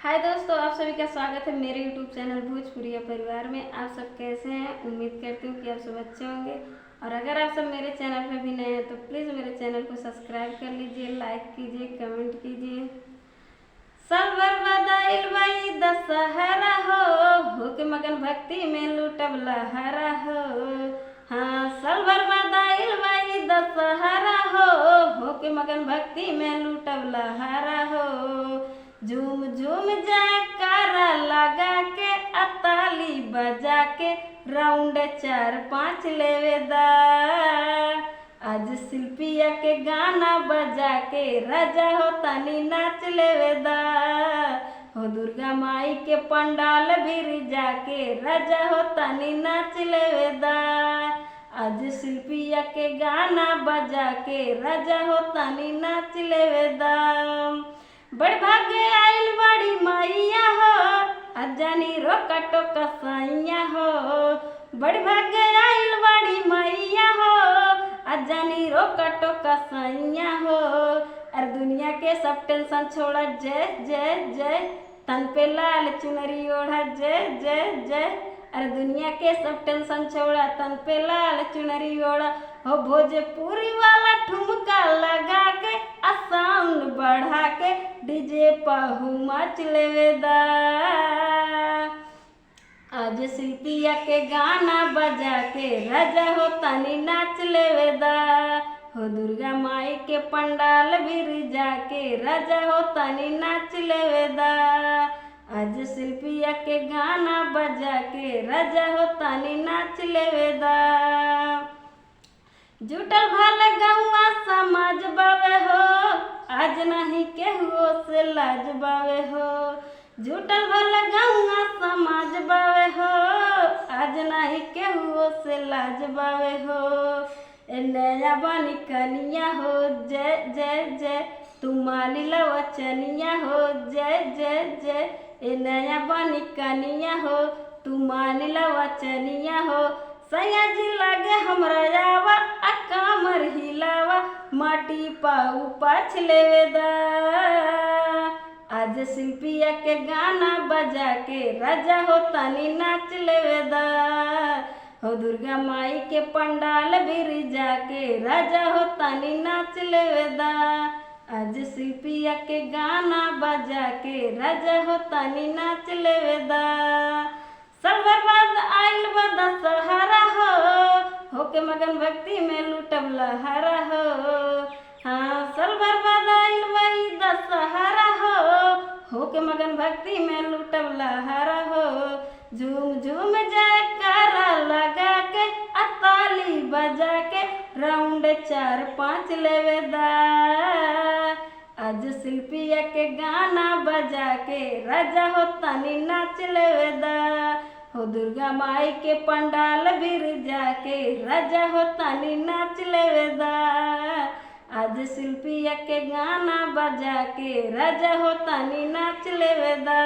हाय दोस्तों, आप सभी का स्वागत है मेरे YouTube चैनल भोजपुरिया परिवार में। आप सब कैसे हैं? उम्मीद करती हूँ कि आप सब अच्छे होंगे। और अगर आप सब मेरे चैनल पर भी नए हैं तो प्लीज़ मेरे चैनल को सब्सक्राइब कर लीजिए, लाइक कीजिए, कमेंट कीजिए। साल भर बदाइल बाई दशहरा हो के मगन भक्ति में लूटब लहरा हो। हाँ, साल भर बदाइल बाई दशहरा हो के मगन भक्ति में लूटब लहरा हो। झूम झूम जयकारा लगा के अताली बजा के राउंड 4-5 लेवेदा। आज शिल्पिया के गाना बजा के राजा हो तनी नाच लेवेदा। हो दुर्गा माई के पंडाल भी जाके राजा हो तनी नाच लेवेदा। आज शिल्पिया के गाना बजा के राजा हो तनी नाच लेवेदा। बड़ भागे आइल बड़ी मैया हो, अजानी रोका टोका सैया हो। बड़ भागे आइल बड़ी मैया हो, अजानी रोका टोका सैया हो। अरे दुनिया के सब टेंशन छोड़ा, जय जय जय। तन पे लाल चुनरी ओढ़ा, जय जय जय। अरे दुनिया के सब टेंशन छोड़ा, तन पे लाल चुनरी ओढ़ा। हो भोजपुरी वाला ठुमका लगा के साउंड बढ़ा के डीजे पहू मच लेवेदा। आज शिल्पिया के गाना बजा के राजा हो तनी नाच लेवेदा। हो दुर्गा माई के पंडाल भी जाके राजा हो तनी नाच लेवेदा। आज शिल्पिया के गाना बजा के राजा हो तनी नाच लेवेदा। जुटल भल गौआ समाज बावे हो, आज नहीं केहू से लाज बावे हो। जुटल भल गौआ समाज बावे हो, आज नहीं केहू से लाज बावे हो। ए नया बनी कनिया हो, जय जय जय। तुम्हारी लवचनिया हो, जय जय जय। ए नया बनी कनिया हो, तुम्हारी लवचनिया हो। सैया जी लागे हमरा आवा आ कामर हिलावा, माटी पाऊ पाछ लेवेदा। आज शिल्पिया के गाना बजा के राजा हो तनी नाच लेवेदा। हो दुर्गा माई के पंडाल भी जाके राजा हो तनी नाच लेवेदा। आज शिल्पिया के गाना बजा के राजा हो तनी नाच लेवेदा। साल भर बाद आइल बा दशहरा हो के मगन भक्ति में लूटब लहरा हो। हाँ, साल भर बाद आइल बाई दशहरा हो के मगन भक्ति में लूटब लहरा हो। झूम झूम जयकारा लगा के अताली बजा के राउंड 4-5 लेवेदा। आज शिल्पिया के गाना बजा के राजा हो तनी नाच लेवेदा। हो दुर्गा माई के पंडाल भी जाके राजा हो तनी नाच लेवेदा। आज शिल्पिया के गाना बजा के राजा हो तनी नाच लेवेदा।